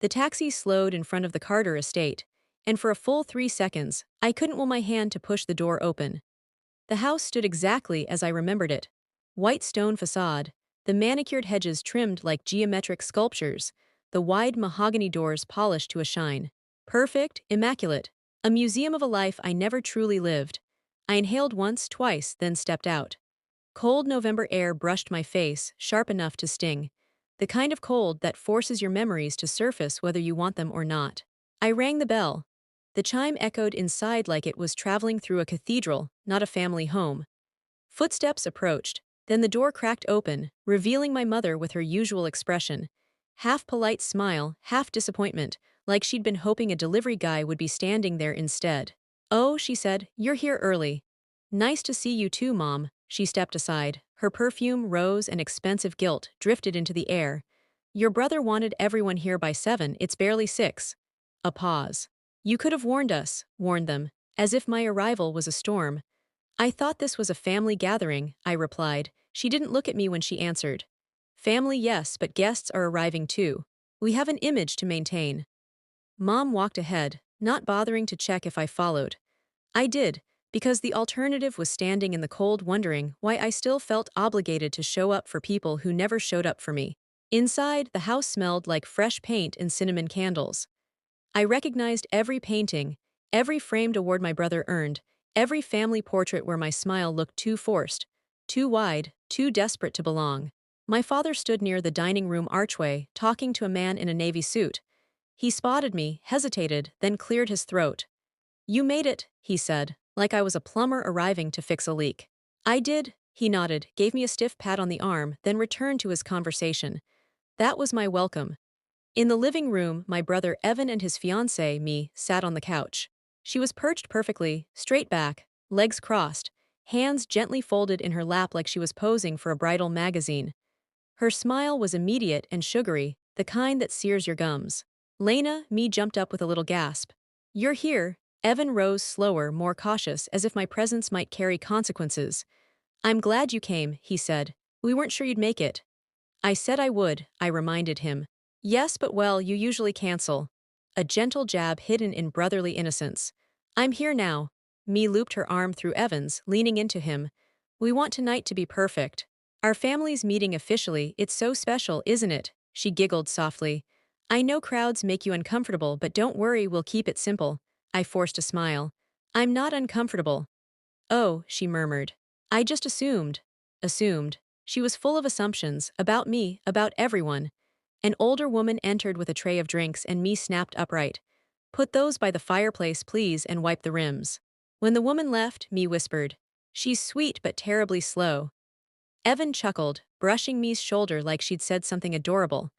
The taxi slowed in front of the Carter estate, and for a full 3 seconds, I couldn't will my hand to push the door open. The house stood exactly as I remembered it. White stone facade, the manicured hedges trimmed like geometric sculptures, the wide mahogany doors polished to a shine. Perfect, immaculate, a museum of a life I never truly lived. I inhaled once, twice, then stepped out. Cold November air brushed my face, sharp enough to sting. The kind of cold that forces your memories to surface whether you want them or not. I rang the bell. The chime echoed inside like it was traveling through a cathedral, not a family home. Footsteps approached, then the door cracked open, revealing my mother with her usual expression. Half polite smile, half disappointment, like she'd been hoping a delivery guy would be standing there instead. "Oh," she said, "you're here early." "Nice to see you too, Mom." She stepped aside. Her perfume, rose, and expensive guilt drifted into the air. "Your brother wanted everyone here by 7, it's barely 6. A pause. "You could have warned us," warned them, as if my arrival was a storm. "I thought this was a family gathering," I replied. She didn't look at me when she answered. "Family, yes, but guests are arriving too. We have an image to maintain." Mom walked ahead, not bothering to check if I followed. I did, because the alternative was standing in the cold wondering why I still felt obligated to show up for people who never showed up for me. Inside, the house smelled like fresh paint and cinnamon candles. I recognized every painting, every framed award my brother earned, every family portrait where my smile looked too forced, too wide, too desperate to belong. My father stood near the dining room archway, talking to a man in a navy suit. He spotted me, hesitated, then cleared his throat. "You made it," he said, like I was a plumber arriving to fix a leak. "I did," he nodded, gave me a stiff pat on the arm, then returned to his conversation. That was my welcome. In the living room, my brother Evan and his fiancée, me, sat on the couch. She was perched perfectly, straight back, legs crossed, hands gently folded in her lap like she was posing for a bridal magazine. Her smile was immediate and sugary, the kind that sears your gums. "Lena," me jumped up with a little gasp. "You're here." Evan rose slower, more cautious, as if my presence might carry consequences. "I'm glad you came," he said. "We weren't sure you'd make it." "I said I would," I reminded him. "Yes, but well, you usually cancel." A gentle jab hidden in brotherly innocence. "I'm here now." Me looped her arm through Evan's, leaning into him. "We want tonight to be perfect. Our family's meeting officially, it's so special, isn't it?" She giggled softly. "I know crowds make you uncomfortable, but don't worry, we'll keep it simple." I forced a smile. "I'm not uncomfortable." "Oh," she murmured. "I just assumed." Assumed. She was full of assumptions, about me, about everyone. An older woman entered with a tray of drinks and me snapped upright. "Put those by the fireplace, please, and wipe the rims." When the woman left, me whispered, "She's sweet but terribly slow." Evan chuckled, brushing me's shoulder like she'd said something adorable.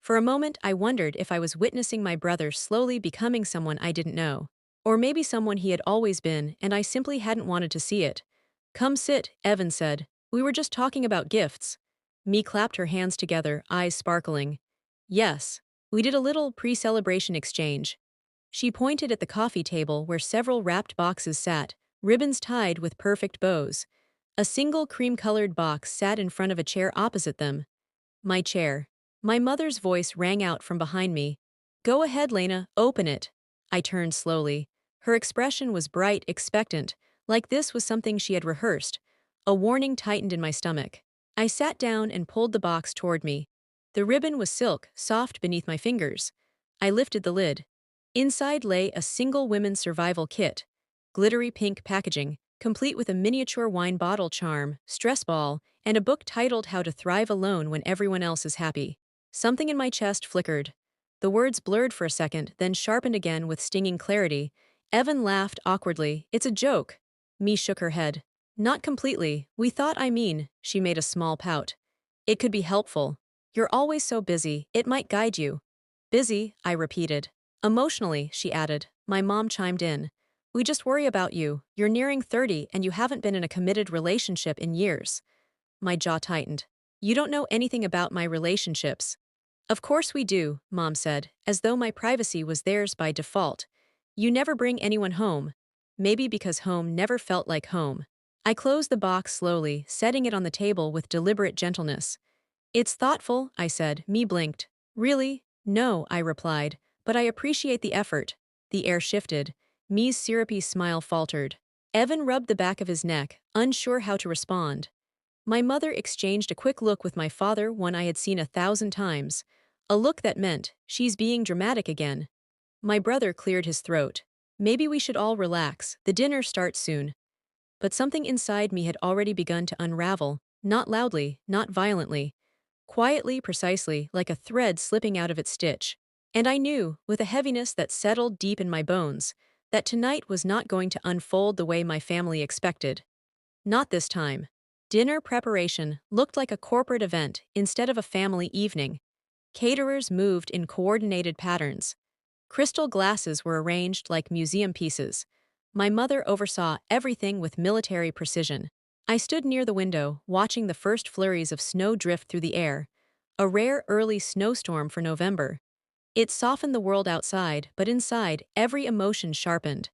For a moment, I wondered if I was witnessing my brother slowly becoming someone I didn't know. Or maybe someone he had always been, and I simply hadn't wanted to see it. "Come sit," Evan said. "We were just talking about gifts." Me clapped her hands together, eyes sparkling. "Yes. We did a little pre-celebration exchange." She pointed at the coffee table where several wrapped boxes sat, ribbons tied with perfect bows. A single cream-colored box sat in front of a chair opposite them. My chair. My mother's voice rang out from behind me. "Go ahead, Lena, open it." I turned slowly. Her expression was bright, expectant, like this was something she had rehearsed. A warning tightened in my stomach. I sat down and pulled the box toward me. The ribbon was silk, soft beneath my fingers. I lifted the lid. Inside lay a single women's survival kit. Glittery pink packaging, complete with a miniature wine bottle charm, stress ball, and a book titled How to Thrive Alone When Everyone Else is Happy. Something in my chest flickered. The words blurred for a second, then sharpened again with stinging clarity. Evan laughed awkwardly. "It's a joke." Me shook her head. "Not completely. We thought she made a small pout. "It could be helpful. You're always so busy, it might guide you." "Busy," I repeated. "Emotionally," she added. My mom chimed in. "We just worry about you. You're nearing 30 and you haven't been in a committed relationship in years." My jaw tightened. "You don't know anything about my relationships." "Of course we do," Mom said, as though my privacy was theirs by default. "You never bring anyone home." Maybe because home never felt like home. I closed the box slowly, setting it on the table with deliberate gentleness. "It's thoughtful," I said. Me blinked. "Really?" No, I replied, but I appreciate the effort. The air shifted. Me's syrupy smile faltered. Evan rubbed the back of his neck, unsure how to respond. My mother exchanged a quick look with my father, one I had seen 1,000 times. A look that meant, she's being dramatic again. My brother cleared his throat. Maybe we should all relax, the dinner starts soon. But something inside me had already begun to unravel, not loudly, not violently. Quietly, precisely, like a thread slipping out of its stitch. And I knew, with a heaviness that settled deep in my bones, that tonight was not going to unfold the way my family expected. Not this time. Dinner preparation looked like a corporate event instead of a family evening. Caterers moved in coordinated patterns. Crystal glasses were arranged like museum pieces. My mother oversaw everything with military precision. I stood near the window, watching the first flurries of snow drift through the air. A rare early snowstorm for November. It softened the world outside, but inside, every emotion sharpened.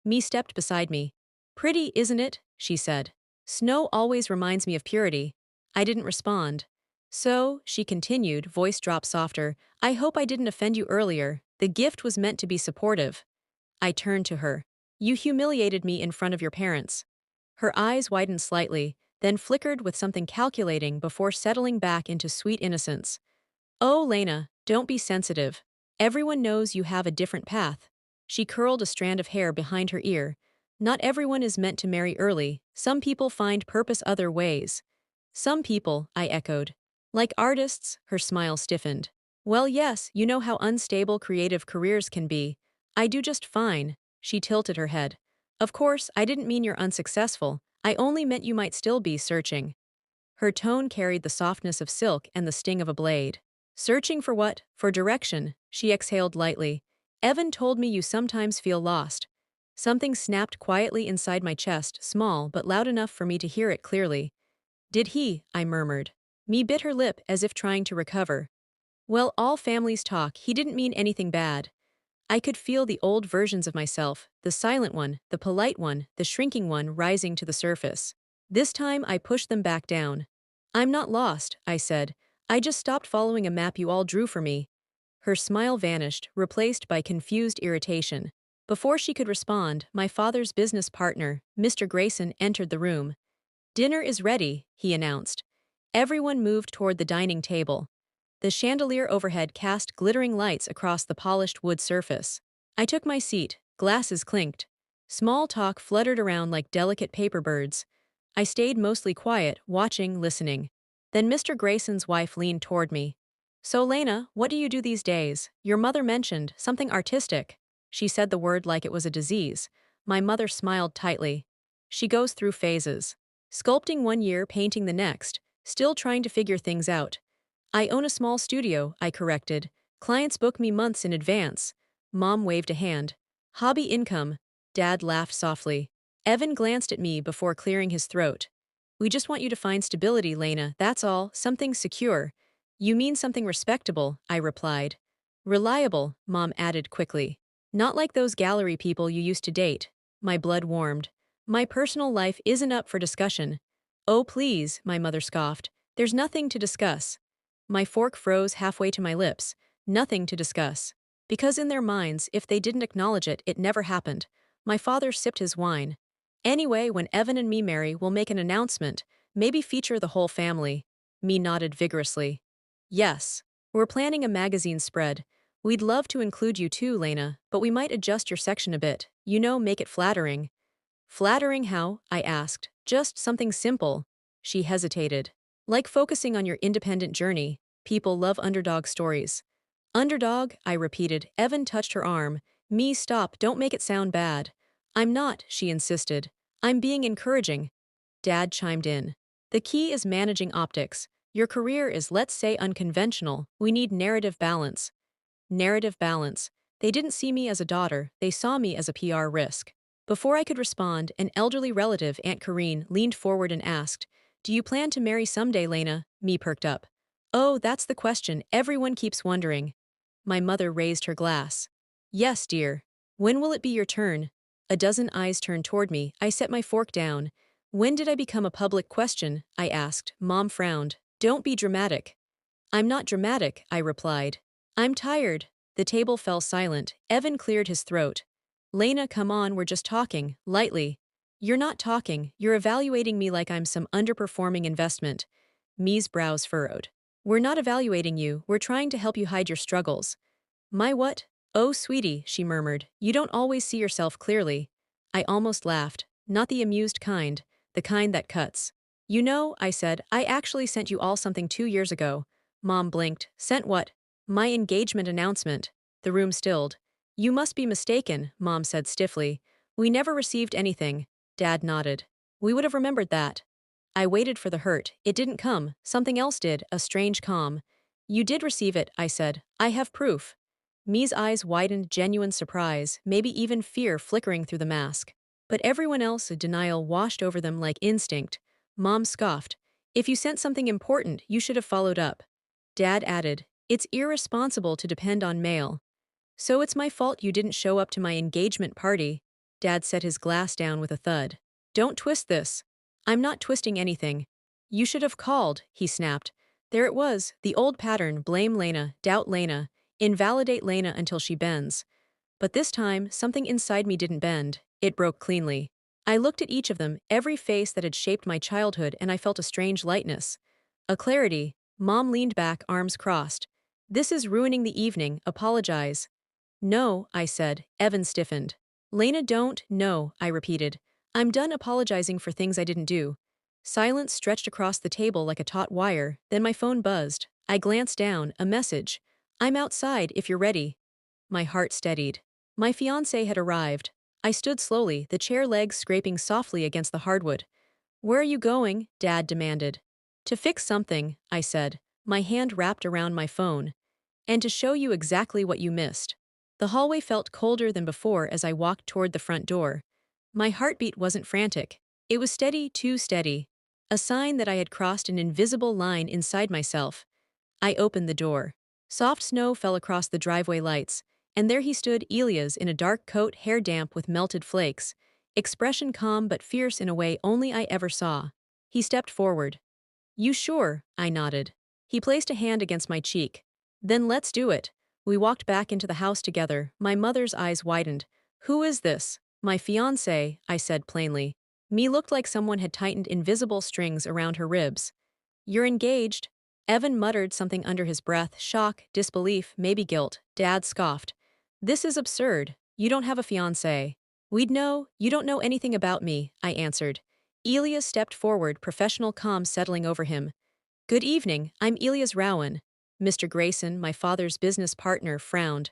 Me stepped beside me. "Pretty, isn't it?" she said. "Snow always reminds me of purity." I didn't respond. "So," she continued, voice dropped softer, "I hope I didn't offend you earlier. The gift was meant to be supportive." I turned to her. "You humiliated me in front of your parents." Her eyes widened slightly, then flickered with something calculating before settling back into sweet innocence. "Oh, Lena, don't be sensitive. Everyone knows you have a different path." She curled a strand of hair behind her ear. "Not everyone is meant to marry early. Some people find purpose other ways." "Some people," I echoed. "Like artists," her smile stiffened. "Well, yes, you know how unstable creative careers can be." "I do just fine." She tilted her head. "Of course, I didn't mean you're unsuccessful. I only meant you might still be searching." Her tone carried the softness of silk and the sting of a blade. "Searching for what? For direction," she exhaled lightly. "Evan told me you sometimes feel lost." Something snapped quietly inside my chest, small but loud enough for me to hear it clearly. "Did he?" I murmured. Me bit her lip as if trying to recover. "Well, all families talk. He didn't mean anything bad." I could feel the old versions of myself, the silent one, the polite one, the shrinking one rising to the surface. This time I pushed them back down. "I'm not lost," I said. "I just stopped following a map you all drew for me." Her smile vanished, replaced by confused irritation. Before she could respond, my father's business partner, Mr. Grayson, entered the room. "Dinner is ready," he announced. Everyone moved toward the dining table. The chandelier overhead cast glittering lights across the polished wood surface. I took my seat, glasses clinked. Small talk fluttered around like delicate paper birds. I stayed mostly quiet, watching, listening. Then Mr. Grayson's wife leaned toward me. "So Lena, what do you do these days? Your mother mentioned something artistic." She said the word like it was a disease. My mother smiled tightly. "She goes through phases. Sculpting one year, painting the next, still trying to figure things out." "I own a small studio," I corrected. "Clients book me months in advance." Mom waved a hand. "Hobby income." Dad laughed softly. Evan glanced at me before clearing his throat. "We just want you to find stability, Lena, that's all, something secure." "You mean something respectable," I replied. "Reliable," Mom added quickly. "Not like those gallery people you used to date." My blood warmed. "My personal life isn't up for discussion." "Oh please," my mother scoffed. "There's nothing to discuss." My fork froze halfway to my lips. Nothing to discuss. Because in their minds, if they didn't acknowledge it, it never happened. My father sipped his wine. "Anyway, when Evan and me marry, we'll make an announcement. Maybe feature the whole family." Me nodded vigorously. "Yes. We're planning a magazine spread. We'd love to include you too, Lena, but we might adjust your section a bit. You know, make it flattering." "Flattering how?" I asked. "Just something simple." She hesitated. "Like focusing on your independent journey. People love underdog stories." "Underdog," I repeated. Evan touched her arm. "Me, stop, don't make it sound bad." "I'm not," she insisted. "I'm being encouraging." Dad chimed in. "The key is managing optics. Your career is, let's say, unconventional. We need narrative balance." Narrative balance. They didn't see me as a daughter, they saw me as a PR risk. Before I could respond, an elderly relative, Aunt Corrine, leaned forward and asked, "Do you plan to marry someday, Lena?" Me perked up. "Oh, that's the question everyone keeps wondering." My mother raised her glass. "Yes, dear. When will it be your turn?" A dozen eyes turned toward me. I set my fork down. "When did I become a public question?" I asked. Mom frowned. "Don't be dramatic." "I'm not dramatic," I replied. I'm tired. The table fell silent. Evan cleared his throat. Lena, come on, we're just talking, lightly. You're not talking, you're evaluating me like I'm some underperforming investment. Me's brows furrowed. We're not evaluating you, we're trying to help you hide your struggles. My what? Oh, sweetie, she murmured, you don't always see yourself clearly. I almost laughed, not the amused kind, the kind that cuts. You know, I said, I actually sent you all something 2 years ago. Mom blinked. Sent what? My engagement announcement. The room stilled. You must be mistaken, Mom said stiffly. We never received anything. Dad nodded. We would have remembered that. I waited for the hurt. It didn't come. Something else did, a strange calm. You did receive it, I said. I have proof. Me's eyes widened, genuine surprise, maybe even fear flickering through the mask. But everyone else, denial washed over them like instinct. Mom scoffed. If you sent something important, you should have followed up. Dad added, it's irresponsible to depend on mail. So it's my fault you didn't show up to my engagement party. Dad set his glass down with a thud. Don't twist this. I'm not twisting anything. You should have called, he snapped. There it was, the old pattern, blame Lena, doubt Lena, invalidate Lena until she bends. But this time, something inside me didn't bend. It broke cleanly. I looked at each of them, every face that had shaped my childhood, and I felt a strange lightness. A clarity. Mom leaned back, arms crossed. This is ruining the evening, apologize. No, I said. Evan stiffened. Lena, don't, no, I repeated. I'm done apologizing for things I didn't do. Silence stretched across the table like a taut wire, then my phone buzzed. I glanced down, a message. I'm outside if you're ready. My heart steadied. My fiancé had arrived. I stood slowly, the chair legs scraping softly against the hardwood. Where are you going? Dad demanded. To fix something, I said, my hand wrapped around my phone. And to show you exactly what you missed. The hallway felt colder than before as I walked toward the front door. My heartbeat wasn't frantic. It was steady, too steady. A sign that I had crossed an invisible line inside myself. I opened the door. Soft snow fell across the driveway lights, and there he stood, Elias, in a dark coat, hair damp with melted flakes, expression calm but fierce in a way only I ever saw. He stepped forward. You sure? I nodded. He placed a hand against my cheek. Then let's do it. We walked back into the house together, my mother's eyes widened. Who is this? My fiancé, I said plainly. Me looked like someone had tightened invisible strings around her ribs. You're engaged. Evan muttered something under his breath, shock, disbelief, maybe guilt. Dad scoffed. This is absurd. You don't have a fiancé. We'd know, you don't know anything about me, I answered. Elias stepped forward, professional calm settling over him. Good evening, I'm Elias Rowan. Mr. Grayson, my father's business partner, frowned.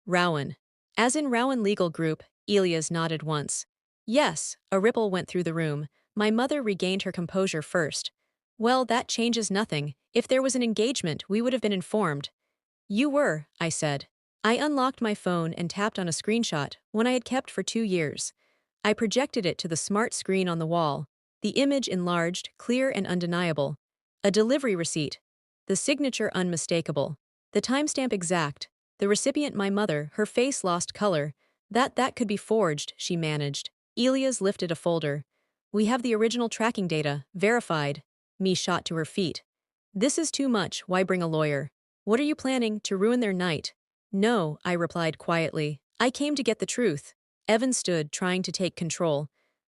Rowan. As in Rowan Legal Group, Elias nodded once. Yes, a ripple went through the room. My mother regained her composure first. Well, that changes nothing. If there was an engagement, we would have been informed. You were, I said. I unlocked my phone and tapped on a screenshot, one I had kept for 2 years. I projected it to the smart screen on the wall. The image enlarged, clear and undeniable. A delivery receipt. The signature unmistakable. The timestamp exact. The recipient my mother, her face lost color. That could be forged, she managed. Elias lifted a folder. We have the original tracking data, verified. Me shot to her feet. This is too much, why bring a lawyer? What are you planning, to ruin their night? No, I replied quietly. I came to get the truth. Evan stood, trying to take control.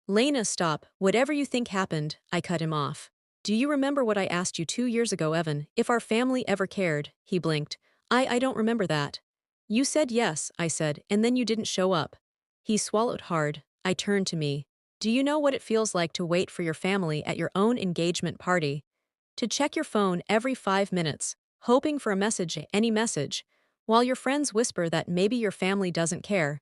Lena, stop, whatever you think happened, I cut him off. Do you remember what I asked you 2 years ago, Evan, if our family ever cared? He blinked. I don't remember that. You said yes, I said, and then you didn't show up. He swallowed hard. I turned to me. Do you know what it feels like to wait for your family at your own engagement party? To check your phone every 5 minutes, hoping for a message, any message, while your friends whisper that maybe your family doesn't care.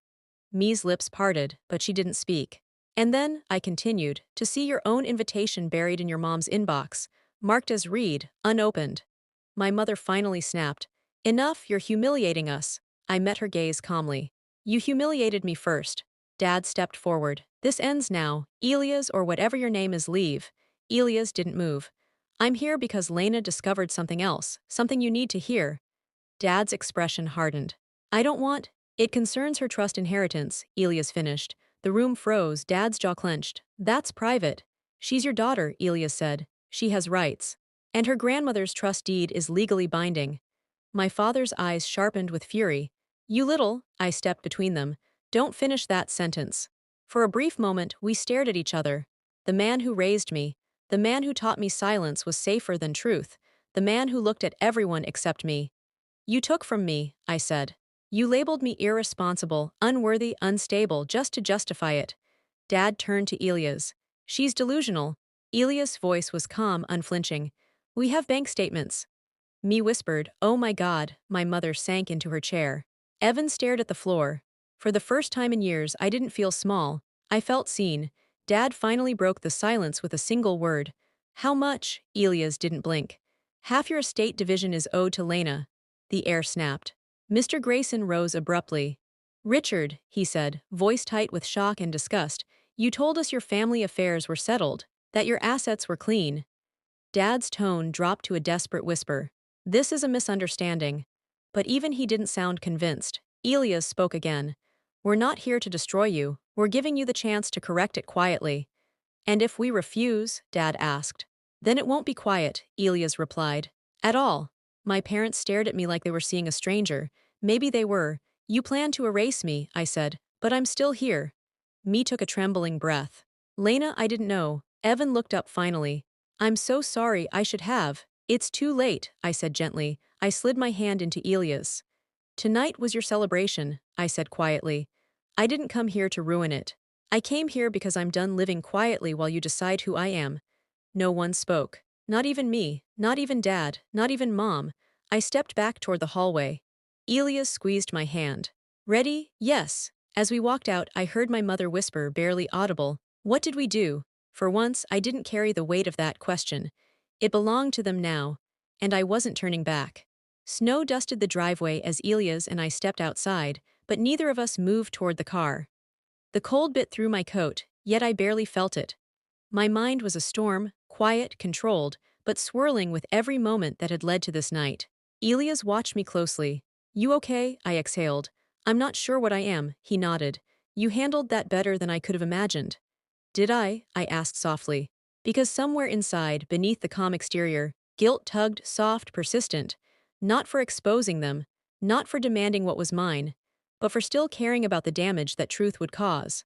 Me's lips parted, but she didn't speak. And then, I continued, to see your own invitation buried in your mom's inbox, marked as read, unopened. My mother finally snapped. Enough, you're humiliating us. I met her gaze calmly. You humiliated me first. Dad stepped forward. This ends now. Elias or whatever your name is, leave. Elias didn't move. I'm here because Lena discovered something else, something you need to hear. Dad's expression hardened. I don't want. It concerns her trust inheritance, Elias finished. The room froze, Dad's jaw clenched. That's private. She's your daughter, Elias said. She has rights. And her grandmother's trust deed is legally binding. My father's eyes sharpened with fury. You little, I stepped between them. Don't finish that sentence. For a brief moment, we stared at each other. The man who raised me, the man who taught me silence was safer than truth, the man who looked at everyone except me. You took from me, I said. You labeled me irresponsible, unworthy, unstable just to justify it. Dad turned to Elias. She's delusional. Elias' voice was calm, unflinching. We have bank statements. Me whispered, oh my God, my mother sank into her chair. Evan stared at the floor. For the first time in years, I didn't feel small. I felt seen. Dad finally broke the silence with a single word. How much? Elias didn't blink. Half your estate division is owed to Lena. The air snapped. Mr. Grayson rose abruptly. Richard, he said, voice tight with shock and disgust, you told us your family affairs were settled, that your assets were clean. Dad's tone dropped to a desperate whisper. This is a misunderstanding. But even he didn't sound convinced. Elias spoke again. We're not here to destroy you, we're giving you the chance to correct it quietly. And if we refuse, Dad asked. Then it won't be quiet, Elias replied. At all. My parents stared at me like they were seeing a stranger. Maybe they were. You plan to erase me, I said, but I'm still here. Me took a trembling breath. Lena, I didn't know. Evan looked up finally. I'm so sorry, I should have. It's too late, I said gently. I slid my hand into Elias. Tonight was your celebration, I said quietly. I didn't come here to ruin it. I came here because I'm done living quietly while you decide who I am. No one spoke. Not even me, not even Dad, not even Mom. I stepped back toward the hallway. Elias squeezed my hand. Ready? Yes. As we walked out, I heard my mother whisper, barely audible. What did we do? For once, I didn't carry the weight of that question. It belonged to them now, and I wasn't turning back. Snow dusted the driveway as Elias and I stepped outside, but neither of us moved toward the car. The cold bit through my coat, yet I barely felt it. My mind was a storm, quiet, controlled, but swirling with every moment that had led to this night. Elias watched me closely. You okay? I exhaled. I'm not sure what I am, he nodded. You handled that better than I could have imagined. Did I? I asked softly. Because somewhere inside, beneath the calm exterior, guilt tugged, soft, persistent. Not for exposing them, not for demanding what was mine, but for still caring about the damage that truth would cause.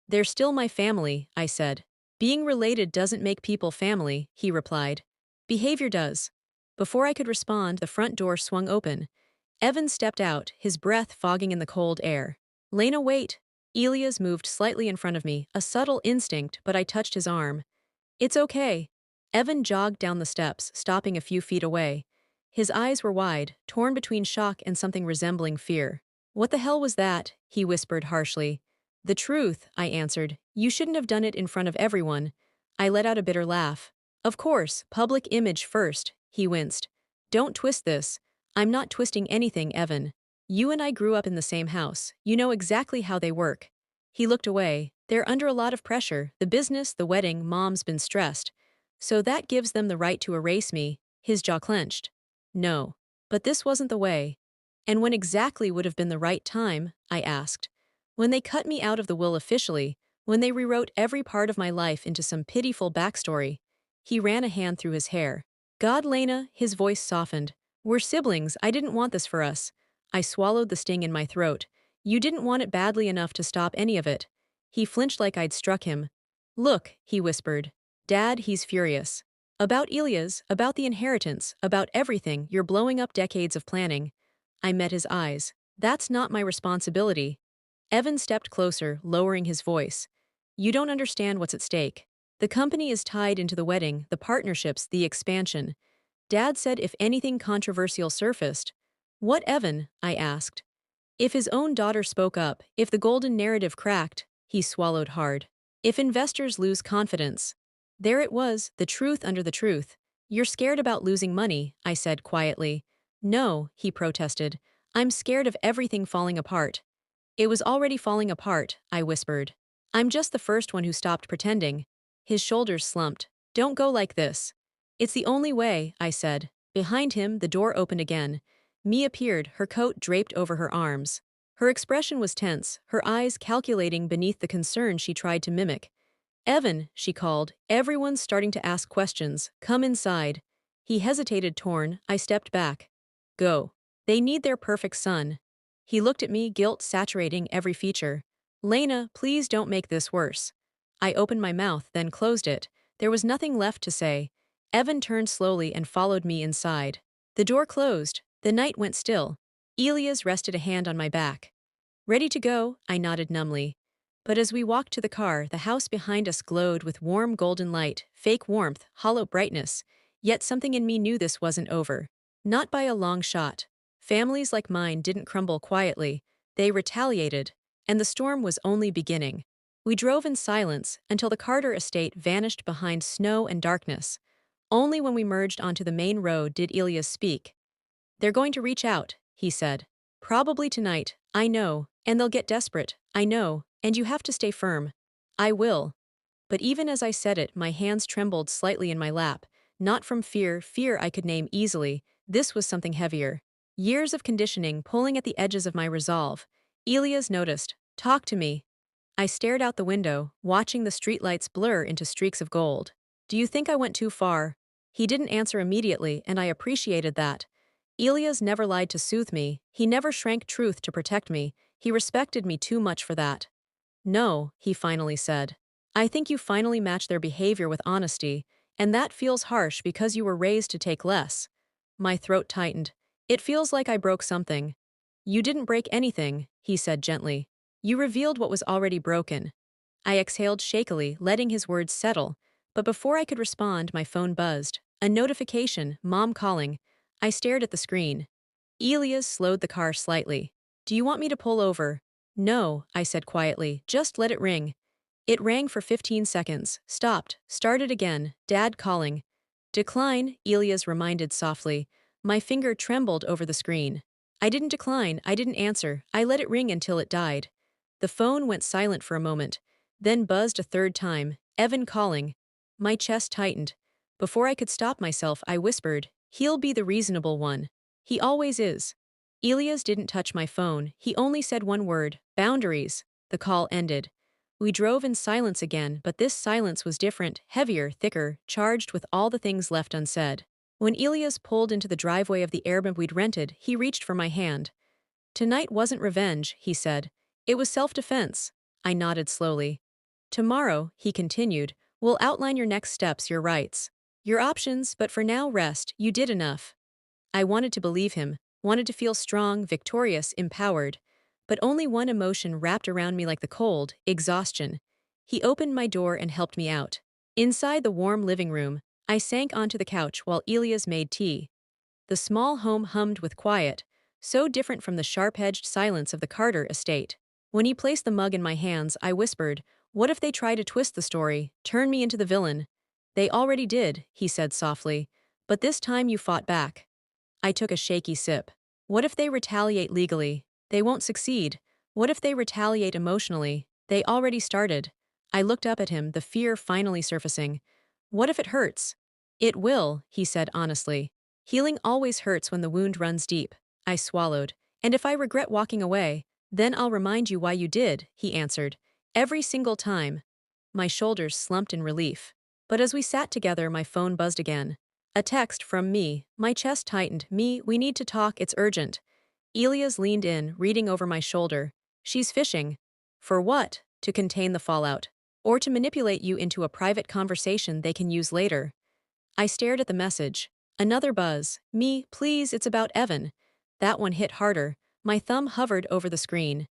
They're still my family, I said. Being related doesn't make people family, he replied. Behavior does. Before I could respond, the front door swung open. Evan stepped out, his breath fogging in the cold air. Lena, wait. Elias moved slightly in front of me, a subtle instinct, but I touched his arm. It's okay. Evan jogged down the steps, stopping a few feet away. His eyes were wide, torn between shock and something resembling fear. What the hell was that? He whispered harshly. The truth, I answered. You shouldn't have done it in front of everyone. I let out a bitter laugh. Of course, public image first, he winced. Don't twist this. I'm not twisting anything, Evan. You and I grew up in the same house. You know exactly how they work. He looked away. They're under a lot of pressure. The business, the wedding, Mom's been stressed. So that gives them the right to erase me. His jaw clenched. No. But this wasn't the way. And when exactly would have been the right time? I asked. When they cut me out of the will officially, when they rewrote every part of my life into some pitiful backstory. He ran a hand through his hair. God, Lena, his voice softened. We're siblings, I didn't want this for us. I swallowed the sting in my throat. You didn't want it badly enough to stop any of it. He flinched like I'd struck him. Look, he whispered. Dad, he's furious. About Elias, about the inheritance, about everything, you're blowing up decades of planning. I met his eyes. That's not my responsibility. Evan stepped closer, lowering his voice. You don't understand what's at stake. The company is tied into the wedding, the partnerships, the expansion. Dad said if anything controversial surfaced. What, Evan? I asked. If his own daughter spoke up, if the golden narrative cracked, he swallowed hard. If investors lose confidence. There it was, the truth under the truth. You're scared about losing money, I said quietly. No, he protested. I'm scared of everything falling apart. It was already falling apart, I whispered. I'm just the first one who stopped pretending. His shoulders slumped. Don't go like this. It's the only way, I said. Behind him, the door opened again. Me appeared, her coat draped over her arms. Her expression was tense, her eyes calculating beneath the concern she tried to mimic. Evan, she called. Everyone's starting to ask questions. Come inside. He hesitated, torn. I stepped back. Go. They need their perfect son. He looked at me, guilt saturating every feature. Lena, please don't make this worse. I opened my mouth, then closed it. There was nothing left to say. Evan turned slowly and followed me inside. The door closed. The night went still. Elias rested a hand on my back. Ready to go, I nodded numbly. But as we walked to the car, the house behind us glowed with warm golden light, fake warmth, hollow brightness. Yet something in me knew this wasn't over. Not by a long shot. Families like mine didn't crumble quietly. They retaliated. And the storm was only beginning. We drove in silence until the Carter estate vanished behind snow and darkness. Only when we merged onto the main road did Elias speak. They're going to reach out, he said. Probably tonight, I know, and they'll get desperate, I know, and you have to stay firm. I will. But even as I said it, my hands trembled slightly in my lap, not from fear I could name easily. This was something heavier. Years of conditioning pulling at the edges of my resolve. Elias noticed. Talk to me. I stared out the window, watching the streetlights blur into streaks of gold. Do you think I went too far? He didn't answer immediately, and I appreciated that. Elias never lied to soothe me, he never shrank truth to protect me, he respected me too much for that. No, he finally said. I think you finally match their behavior with honesty, and that feels harsh because you were raised to take less. My throat tightened. It feels like I broke something. You didn't break anything, he said gently. You revealed what was already broken. I exhaled shakily, letting his words settle, but before I could respond, my phone buzzed. A notification, Mom calling. I stared at the screen. Elias slowed the car slightly. Do you want me to pull over? No, I said quietly, just let it ring. It rang for 15 seconds, stopped, started again, Dad calling. Decline, Elias reminded softly. My finger trembled over the screen. I didn't decline, I didn't answer, I let it ring until it died. The phone went silent for a moment, then buzzed a third time, Evan calling. My chest tightened. Before I could stop myself, I whispered, he'll be the reasonable one. He always is. Elias didn't touch my phone, he only said one word, boundaries. The call ended. We drove in silence again, but this silence was different, heavier, thicker, charged with all the things left unsaid. When Elias pulled into the driveway of the Airbnb we'd rented, he reached for my hand. Tonight wasn't revenge, he said. It was self-defense. I nodded slowly. Tomorrow, he continued, we'll outline your next steps, your rights, your options, but for now rest, you did enough. I wanted to believe him, wanted to feel strong, victorious, empowered. But only one emotion wrapped around me like the cold, exhaustion. He opened my door and helped me out. Inside the warm living room, I sank onto the couch while Elias made tea. The small home hummed with quiet, so different from the sharp-edged silence of the Carter estate. When he placed the mug in my hands, I whispered, what if they try to twist the story, turn me into the villain? They already did, he said softly, but this time you fought back. I took a shaky sip. What if they retaliate legally? They won't succeed. What if they retaliate emotionally? They already started. I looked up at him, the fear finally surfacing. What if it hurts? It will, he said honestly. Healing always hurts when the wound runs deep. I swallowed. And if I regret walking away, then I'll remind you why you did, he answered. Every single time. My shoulders slumped in relief. But as we sat together, my phone buzzed again. A text from me. My chest tightened. Me, we need to talk, it's urgent. Elias leaned in, reading over my shoulder. She's fishing. For what? To contain the fallout. Or to manipulate you into a private conversation they can use later. I stared at the message. Another buzz. Me, please, it's about Evan. That one hit harder. My thumb hovered over the screen.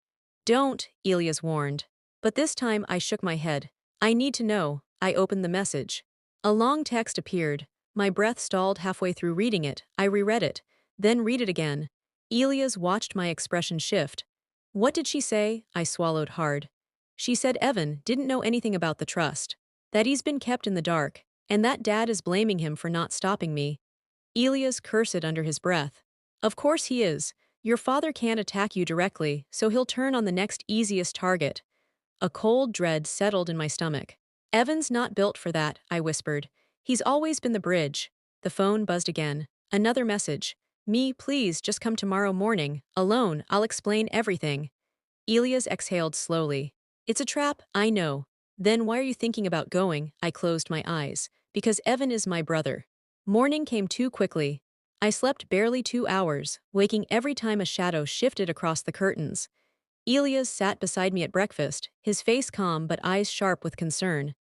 Don't, Elias warned. But this time I shook my head. I need to know. I opened the message. A long text appeared. My breath stalled halfway through reading it. I reread it. Then read it again. Elias watched my expression shift. What did she say? I swallowed hard. She said Evan didn't know anything about the trust. That he's been kept in the dark. And that Dad is blaming him for not stopping me. Elias cursed under his breath. Of course he is. Your father can't attack you directly, so he'll turn on the next easiest target. A cold dread settled in my stomach. Evan's not built for that, I whispered. He's always been the bridge. The phone buzzed again. Another message. Me, please, just come tomorrow morning. Alone, I'll explain everything. Elias exhaled slowly. It's a trap, I know. Then why are you thinking about going? I closed my eyes. Because Evan is my brother. Morning came too quickly. I slept barely 2 hours, waking every time a shadow shifted across the curtains. Elias sat beside me at breakfast, his face calm but eyes sharp with concern.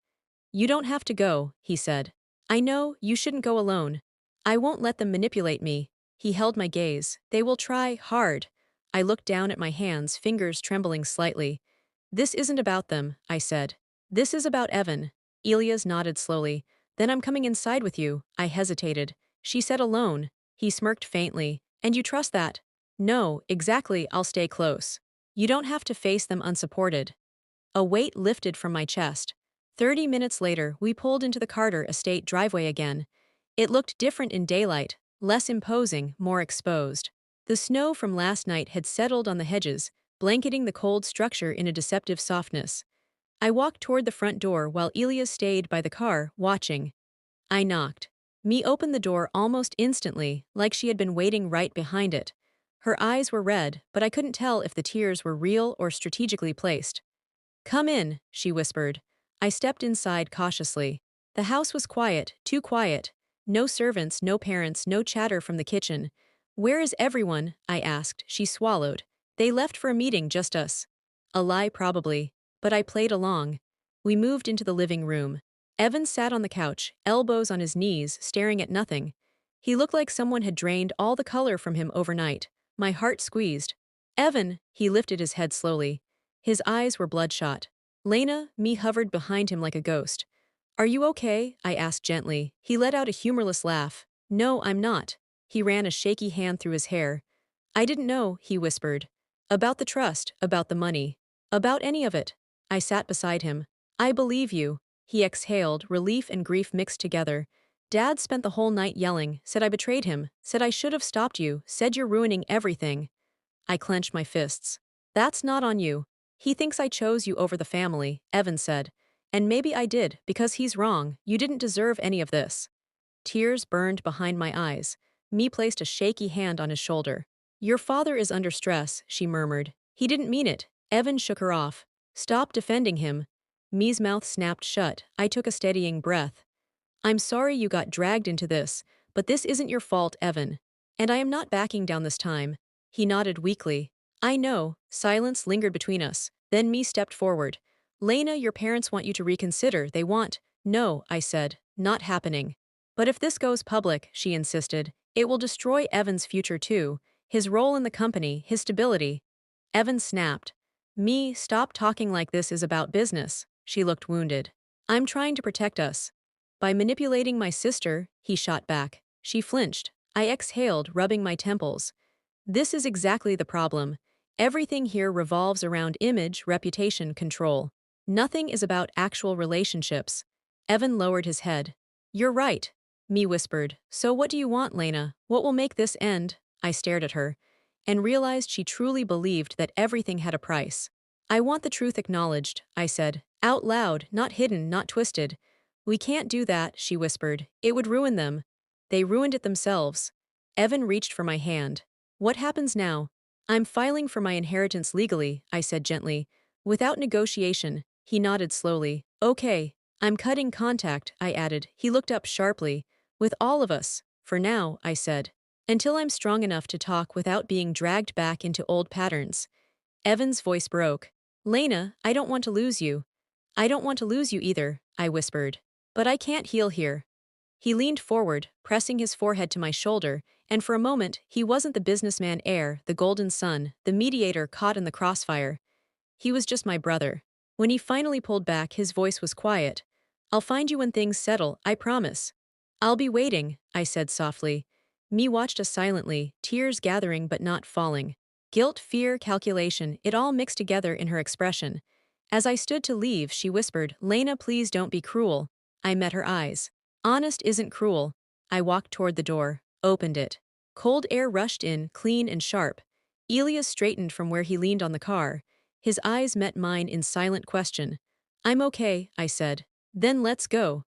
"You don't have to go," he said. "I know, you shouldn't go alone. I won't let them manipulate me." He held my gaze. "They will try hard." I looked down at my hands, fingers trembling slightly. "This isn't about them," I said. "This is about Evan." Elias nodded slowly. "Then I'm coming inside with you." I hesitated. "She said alone." He smirked faintly. "And you trust that?" "No, exactly, I'll stay close. You don't have to face them unsupported." A weight lifted from my chest. 30 minutes later, we pulled into the Carter estate driveway again. It looked different in daylight, less imposing, more exposed. The snow from last night had settled on the hedges, blanketing the cold structure in a deceptive softness. I walked toward the front door while Elias stayed by the car, watching. I knocked. Me opened the door almost instantly, like she had been waiting right behind it. Her eyes were red, but I couldn't tell if the tears were real or strategically placed. "Come in," she whispered. I stepped inside cautiously. The house was quiet, too quiet. No servants, no parents, no chatter from the kitchen. "Where is everyone?" I asked. She swallowed. "They left for a meeting, just us." A lie, probably. But I played along. We moved into the living room. Evan sat on the couch, elbows on his knees, staring at nothing. He looked like someone had drained all the color from him overnight. My heart squeezed. "Evan," he lifted his head slowly. His eyes were bloodshot. Lena, me hovered behind him like a ghost. "Are you okay?" I asked gently. He let out a humorless laugh. "No, I'm not." He ran a shaky hand through his hair. "I didn't know," he whispered. "About the trust, about the money. About any of it." I sat beside him. "I believe you." He exhaled, relief and grief mixed together. "Dad spent the whole night yelling, said I betrayed him, said I should have stopped you, said you're ruining everything." I clenched my fists. "That's not on you. He thinks I chose you over the family," Evan said. "And maybe I did, because he's wrong. You didn't deserve any of this." Tears burned behind my eyes. Me placed a shaky hand on his shoulder. "Your father is under stress," she murmured. "He didn't mean it." Evan shook her off. "Stop defending him." Me's mouth snapped shut. I took a steadying breath. "I'm sorry you got dragged into this, but this isn't your fault, Evan. And I am not backing down this time." He nodded weakly. "I know." Silence lingered between us. Then Me stepped forward. "Lena, your parents want you to reconsider. They want—" "No," I said. "Not happening." "But if this goes public," she insisted, "it will destroy Evan's future too. His role in the company, his stability." Evan snapped. "Me, stop talking like this is about business." She looked wounded. "I'm trying to protect us." "By manipulating my sister," he shot back. She flinched. I exhaled, rubbing my temples. "This is exactly the problem. Everything here revolves around image, reputation, control. Nothing is about actual relationships." Evan lowered his head. "You're right," Me whispered. "So what do you want, Lena? What will make this end?" I stared at her and realized she truly believed that everything had a price. "I want the truth acknowledged," I said. Out loud, not hidden, not twisted. "We can't do that," she whispered. "It would ruin them." "They ruined it themselves." Evan reached for my hand. "What happens now?" "I'm filing for my inheritance legally," I said gently. "Without negotiation." He nodded slowly. "Okay. I'm cutting contact," I added. He looked up sharply. "With all of us. For now," I said. "Until I'm strong enough to talk without being dragged back into old patterns." Evan's voice broke. "Lena, I don't want to lose you." "I don't want to lose you either," I whispered. "But I can't heal here." He leaned forward, pressing his forehead to my shoulder, and for a moment, he wasn't the businessman heir, the golden son, the mediator caught in the crossfire. He was just my brother. When he finally pulled back, his voice was quiet. "I'll find you when things settle, I promise." "I'll be waiting," I said softly. Me watched us silently, tears gathering but not falling. Guilt, fear, calculation, it all mixed together in her expression. As I stood to leave, she whispered, "Lena, please don't be cruel." I met her eyes. "Honest isn't cruel." I walked toward the door, opened it. Cold air rushed in, clean and sharp. Elias straightened from where he leaned on the car. His eyes met mine in silent question. "I'm okay," I said. "Then let's go."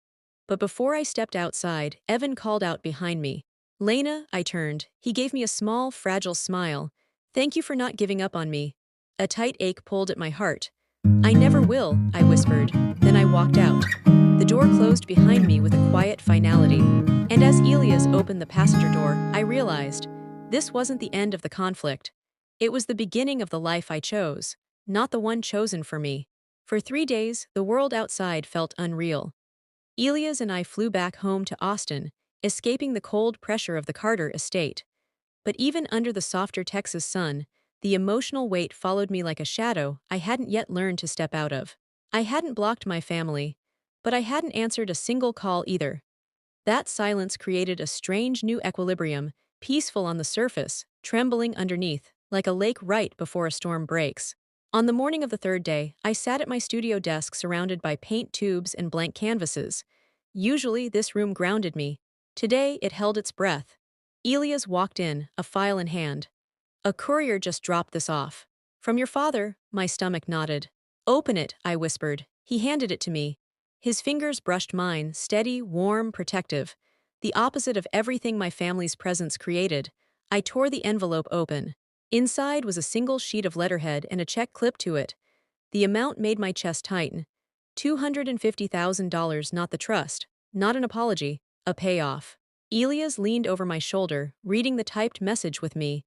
But before I stepped outside, Evan called out behind me. "Lena," I turned. He gave me a small, fragile smile. "Thank you for not giving up on me." A tight ache pulled at my heart. "I never will," I whispered. Then I walked out. The door closed behind me with a quiet finality, and as Elias opened the passenger door, I realized this wasn't the end of the conflict. It was the beginning of the life I chose, not the one chosen for me. For 3 days, the world outside felt unreal. Elias and I flew back home to Austin, escaping the cold pressure of the Carter estate. But even under the softer Texas sun, the emotional weight followed me like a shadow I hadn't yet learned to step out of. I hadn't blocked my family, but I hadn't answered a single call either. That silence created a strange new equilibrium, peaceful on the surface, trembling underneath, like a lake right before a storm breaks. On the morning of the third day, I sat at my studio desk surrounded by paint tubes and blank canvases. Usually, this room grounded me. Today, it held its breath. Elias walked in, a file in hand. "A courier just dropped this off. From your father," my stomach nodded. "Open it," I whispered. He handed it to me. His fingers brushed mine, steady, warm, protective. The opposite of everything my family's presence created. I tore the envelope open. Inside was a single sheet of letterhead and a check clipped to it. The amount made my chest tighten. $250,000, not the trust, not an apology, a payoff. Elias leaned over my shoulder, reading the typed message with me.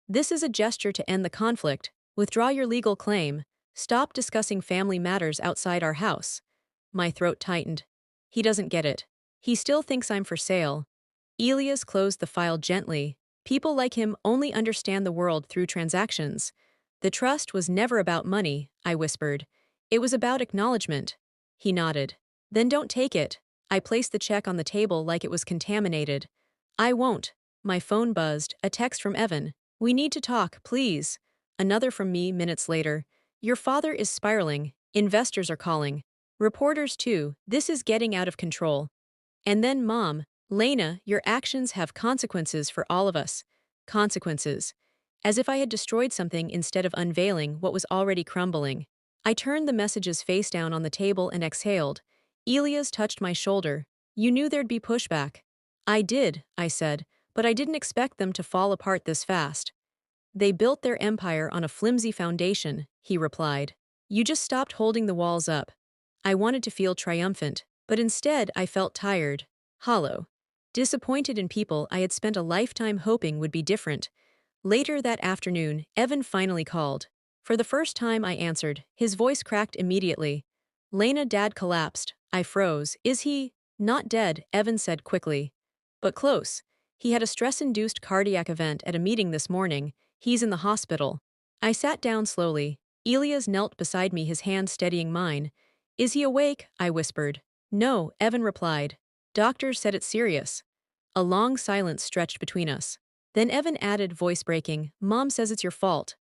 "This is a gesture to end the conflict. Withdraw your legal claim. Stop discussing family matters outside our house." My throat tightened. He doesn't get it. He still thinks I'm for sale. Elias closed the file gently. People like him only understand the world through transactions. "The trust was never about money," I whispered. "It was about acknowledgement." He nodded. "Then don't take it." I placed the check on the table like it was contaminated. "I won't." My phone buzzed, a text from Evan. "We need to talk, please." Another from me minutes later. "Your father is spiraling. Investors are calling. Reporters too. This is getting out of control." And then Mom, "Lena, your actions have consequences for all of us." Consequences. As if I had destroyed something instead of unveiling what was already crumbling. I turned the messages face down on the table and exhaled. Elias touched my shoulder. "You knew there'd be pushback." "I did," I said, "but I didn't expect them to fall apart this fast." "They built their empire on a flimsy foundation," he replied. "You just stopped holding the walls up." I wanted to feel triumphant, but instead I felt tired, hollow, disappointed in people I had spent a lifetime hoping would be different. Later that afternoon, Evan finally called. For the first time I answered, his voice cracked immediately. "Lena, Dad collapsed." I froze. "Is he—" "Not dead," Evan said quickly. "But close. He had a stress-induced cardiac event at a meeting this morning. He's in the hospital." I sat down slowly. Elias knelt beside me, his hand steadying mine. "Is he awake?" I whispered. "No," Evan replied. "Doctors said it's serious." A long silence stretched between us. Then Evan added, voice breaking, "Mom says it's your fault."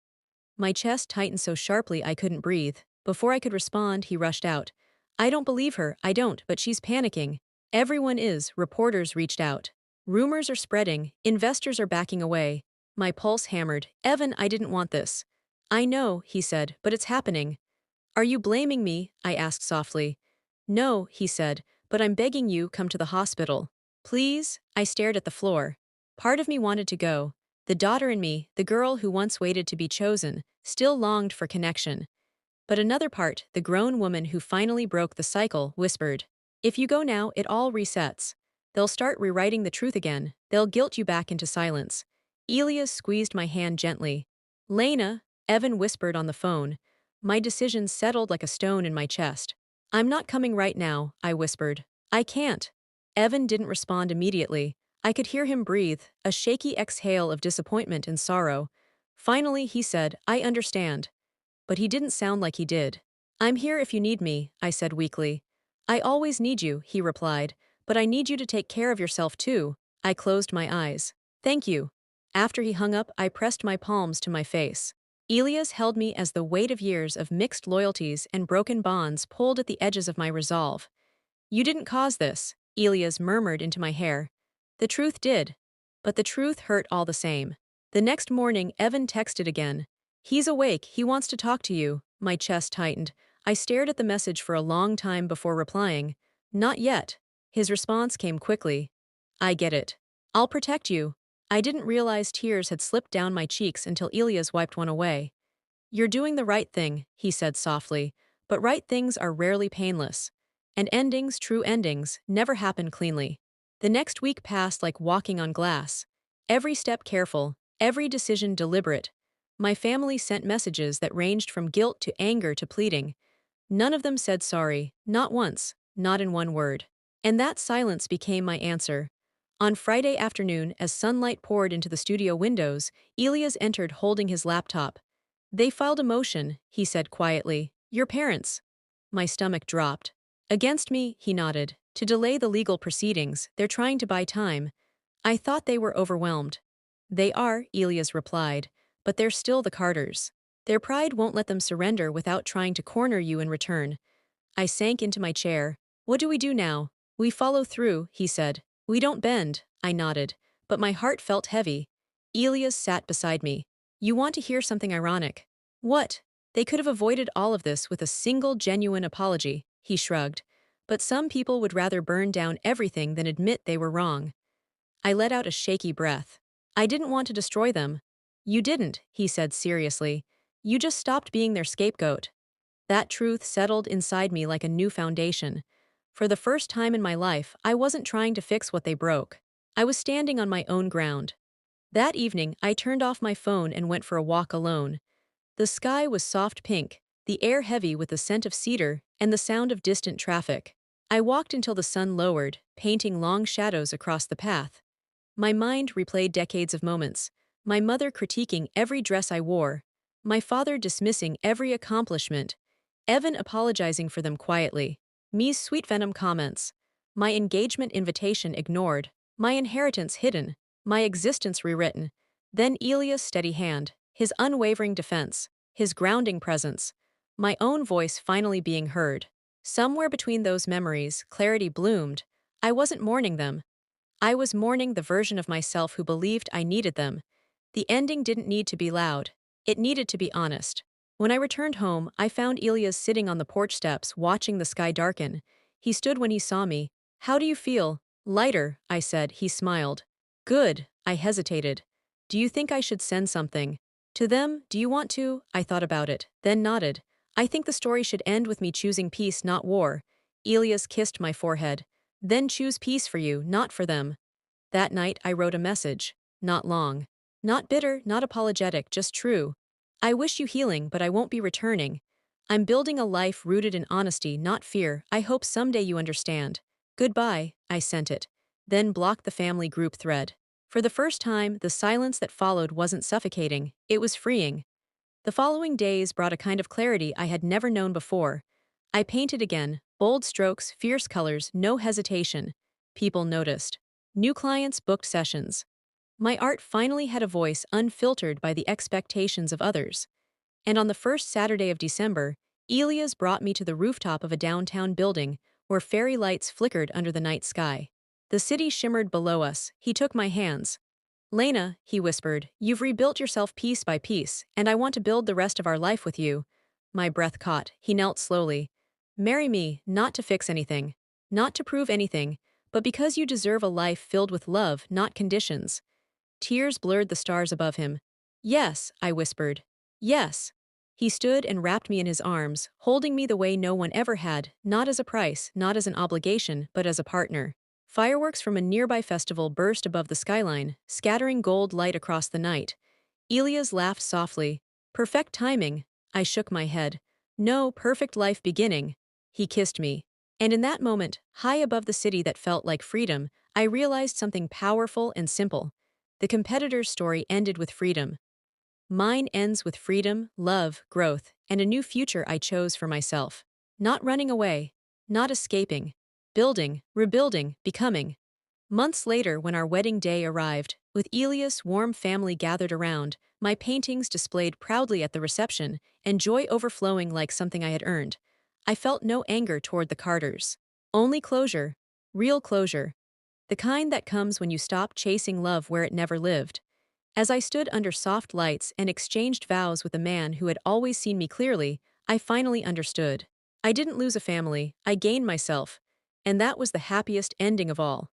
My chest tightened so sharply I couldn't breathe. Before I could respond, he rushed out. "I don't believe her, I don't, but she's panicking." "Everyone is," reporters reached out. "Rumors are spreading, investors are backing away." My pulse hammered. "Evan, I didn't want this." "I know," he said, "but it's happening." "Are you blaming me?" I asked softly. "No," he said, "but I'm begging you, come to the hospital. Please?" I stared at the floor. Part of me wanted to go. The daughter in me, the girl who once waited to be chosen, still longed for connection. But another part, the grown woman who finally broke the cycle, whispered, "If you go now, it all resets. They'll start rewriting the truth again. They'll guilt you back into silence." Elias squeezed my hand gently. "Lena," Evan whispered on the phone. My decision settled like a stone in my chest. "I'm not coming right now," I whispered. "I can't." Evan didn't respond immediately. I could hear him breathe, a shaky exhale of disappointment and sorrow. Finally, he said, "I understand." But he didn't sound like he did. "I'm here if you need me," I said weakly. "I always need you," he replied, "but I need you to take care of yourself too." I closed my eyes. "Thank you." After he hung up, I pressed my palms to my face. Elias held me as the weight of years of mixed loyalties and broken bonds pulled at the edges of my resolve. "You didn't cause this," Elias murmured into my hair. "The truth did." But the truth hurt all the same. The next morning, Evan texted again. "He's awake, he wants to talk to you." My chest tightened. I stared at the message for a long time before replying. "Not yet." His response came quickly. "I get it. I'll protect you." I didn't realize tears had slipped down my cheeks until Elias wiped one away. "You're doing the right thing," he said softly, "but right things are rarely painless." And endings, true endings, never happen cleanly. The next week passed like walking on glass. Every step careful, every decision deliberate. My family sent messages that ranged from guilt to anger to pleading. None of them said sorry, not once, not in one word. And that silence became my answer. On Friday afternoon, as sunlight poured into the studio windows, Elias entered holding his laptop. They filed a motion, he said quietly. Your parents. My stomach dropped. Against me, he nodded. To delay the legal proceedings, they're trying to buy time. I thought they were overwhelmed. They are, Elias replied, but they're still the Carters. Their pride won't let them surrender without trying to corner you in return. I sank into my chair. What do we do now? We follow through, he said. We don't bend, I nodded, but my heart felt heavy. Elias sat beside me. You want to hear something ironic? What? They could have avoided all of this with a single genuine apology, he shrugged. But some people would rather burn down everything than admit they were wrong. I let out a shaky breath. I didn't want to destroy them. You didn't, he said seriously. You just stopped being their scapegoat. That truth settled inside me like a new foundation. For the first time in my life, I wasn't trying to fix what they broke. I was standing on my own ground. That evening, I turned off my phone and went for a walk alone. The sky was soft pink, the air heavy with the scent of cedar and the sound of distant traffic. I walked until the sun lowered, painting long shadows across the path. My mind replayed decades of moments. My mother critiquing every dress I wore. My father dismissing every accomplishment. Evan apologizing for them quietly. Me's sweet venom comments. My engagement invitation ignored. My inheritance hidden. My existence rewritten. Then Elia's steady hand. His unwavering defense. His grounding presence. My own voice finally being heard. Somewhere between those memories, clarity bloomed. I wasn't mourning them. I was mourning the version of myself who believed I needed them. The ending didn't need to be loud. It needed to be honest. When I returned home, I found Elias sitting on the porch steps, watching the sky darken. He stood when he saw me. How do you feel? Lighter, I said. He smiled. Good, I hesitated. Do you think I should send something? To them, do you want to? I thought about it, then nodded. I think the story should end with me choosing peace, not war. Elias kissed my forehead. Then choose peace for you, not for them. That night, I wrote a message. Not long. Not bitter, not apologetic, just true. I wish you healing, but I won't be returning. I'm building a life rooted in honesty, not fear. I hope someday you understand. Goodbye, I sent it. Then blocked the family group thread. For the first time, the silence that followed wasn't suffocating, it was freeing. The following days brought a kind of clarity I had never known before. I painted again, bold strokes, fierce colors, no hesitation. People noticed. New clients booked sessions. My art finally had a voice unfiltered by the expectations of others. And on the first Saturday of December, Elias brought me to the rooftop of a downtown building where fairy lights flickered under the night sky. The city shimmered below us. He took my hands. Lena, he whispered, you've rebuilt yourself piece by piece, and I want to build the rest of our life with you. My breath caught. He knelt slowly. Marry me, not to fix anything, not to prove anything, but because you deserve a life filled with love, not conditions. Tears blurred the stars above him. Yes, I whispered. Yes. He stood and wrapped me in his arms, holding me the way no one ever had, not as a price, not as an obligation, but as a partner. Fireworks from a nearby festival burst above the skyline, scattering gold light across the night. Elias laughed softly. Perfect timing. I shook my head. No, perfect life beginning. He kissed me. And in that moment, high above the city that felt like freedom, I realized something powerful and simple. The competitor's story ended with freedom. Mine ends with freedom, love, growth, and a new future I chose for myself. Not running away. Not escaping. Building, rebuilding, becoming. Months later, when our wedding day arrived, with Elias' warm family gathered around, my paintings displayed proudly at the reception, and joy overflowing like something I had earned, I felt no anger toward the Carters. Only closure. Real closure. The kind that comes when you stop chasing love where it never lived. As I stood under soft lights and exchanged vows with a man who had always seen me clearly, I finally understood. I didn't lose a family, I gained myself. And that was the happiest ending of all.